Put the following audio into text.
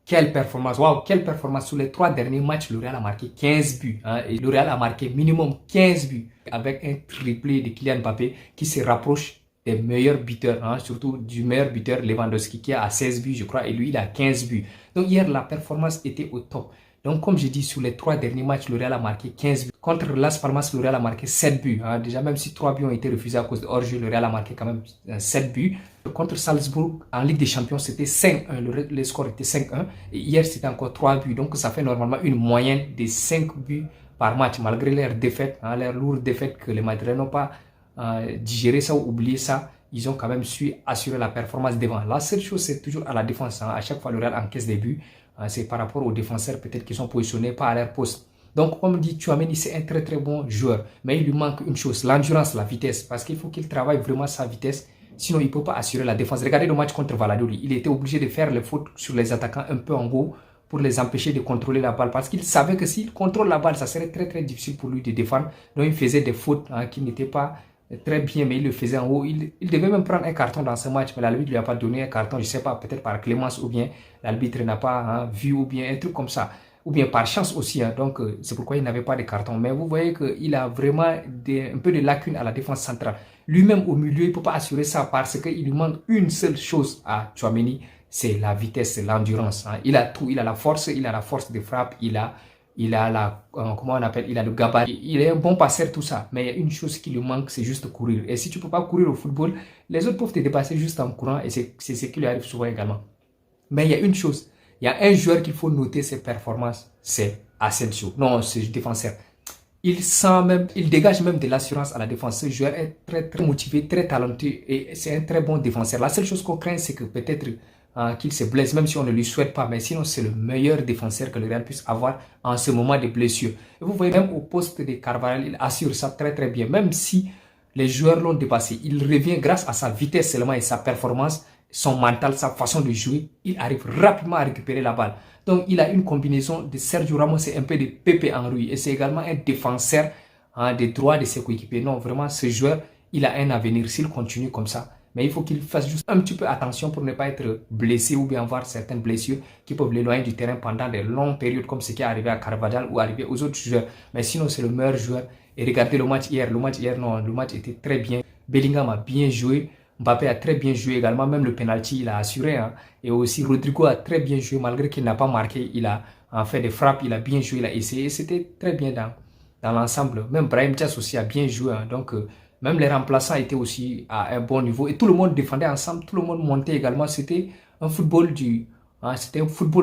Quelle performance, waouh, quelle performance. Sur les 3 derniers matchs, le Real a marqué 15 buts. Hein, et le Real a marqué minimum 15 buts avec un triplé de Kylian Mbappé qui se rapproche des meilleurs buteurs, hein, surtout du meilleur buteur Lewandowski qui a 16 buts, je crois, et lui, il a 15 buts. Donc hier, la performance était au top. Donc comme je dis, sur les 3 derniers matchs, le Real a marqué 15 buts. Contre Las Palmas, le Real a marqué 7 buts. Hein. Déjà, même si 3 buts ont été refusés à cause de hors-jeu, le Real a marqué quand même 7 buts. Contre Salzbourg, en Ligue des Champions, c'était 5-1. Le score était 5-1. Et hier, c'était encore 3 buts. Donc, ça fait normalement une moyenne de 5 buts par match, malgré leur défaite, hein, leur lourde défaite que les Madrilènes n'ont pas digéré ça ou oublié ça. Ils ont quand même su assurer la performance devant. La seule chose, c'est toujours à la défense. Hein. À chaque fois, le Real encaisse des buts. C'est par rapport aux défenseurs peut-être qui sont positionnés pas à leur poste. Donc, comme dit Tchouaméni, c'est un très très bon joueur. Mais il lui manque une chose, l'endurance, la vitesse. Parce qu'il faut qu'il travaille vraiment sa vitesse. Sinon, il ne peut pas assurer la défense. Regardez le match contre Valladolid. Il était obligé de faire les fautes sur les attaquants un peu en haut pour les empêcher de contrôler la balle. Parce qu'il savait que s'il contrôle la balle, ça serait très très difficile pour lui de défendre. Donc, il faisait des fautes qui n'étaient pas très bien, mais il le faisait en haut. Il devait même prendre un carton dans ce match, mais l'arbitre ne lui a pas donné un carton, je ne sais pas, peut-être par clémence ou bien l'arbitre n'a pas vu ou bien un truc comme ça. Ou bien par chance aussi, hein. Donc c'est pourquoi il n'avait pas de carton. Mais vous voyez qu'il a vraiment un peu de lacunes à la défense centrale. Lui-même au milieu, il ne peut pas assurer ça parce qu'il lui manque une seule chose à Tchouaméni, c'est la vitesse, l'endurance. Hein. Il a tout, il a la force de frappe, il a comment on appelle, il a le gabarit, il est un bon passeur, tout ça. Mais il y a une chose qui lui manque, c'est juste courir. Et si tu ne peux pas courir au football, les autres peuvent te dépasser juste en courant et c'est ce qui lui arrive souvent également. Mais il y a une chose, il y a un joueur qu'il faut noter ses performances, c'est Asensio. Non, ce défenseur. Il dégage même de l'assurance à la défense. Ce joueur est très, très motivé, très talentueux et c'est un très bon défenseur. La seule chose qu'on craint, c'est que peut-être qu'il se blesse, même si on ne lui souhaite pas. Mais sinon, c'est le meilleur défenseur que le Real puisse avoir en ce moment de blessure. Et vous voyez, même au poste de Carvajal, il assure ça très, très bien. Même si les joueurs l'ont dépassé, il revient grâce à sa vitesse seulement et sa performance, son mental, sa façon de jouer. Il arrive rapidement à récupérer la balle. Donc, il a une combinaison de Sergio Ramos et un peu de Pepe Henry. Et c'est également un défenseur des droits de ses coéquipiers. Non, vraiment, ce joueur, il a un avenir s'il continue comme ça. Mais il faut qu'il fasse juste un petit peu attention pour ne pas être blessé ou bien avoir certaines blessures qui peuvent l'éloigner du terrain pendant de longues périodes comme ce qui est arrivé à Carvajal ou arrivé aux autres joueurs. Mais sinon, c'est le meilleur joueur. Et regardez le match hier. Le match était très bien. Bellingham a bien joué. Mbappé a très bien joué également, même le penalty il a assuré. Hein. Et aussi Rodrigo a très bien joué, malgré qu'il n'a pas marqué. Il a fait des frappes, il a bien joué, il a essayé. C'était très bien dans l'ensemble. Même Brahim Diaz aussi a bien joué. Hein. Donc, même les remplaçants étaient aussi à un bon niveau. Et tout le monde défendait ensemble, tout le monde montait également. C'était un football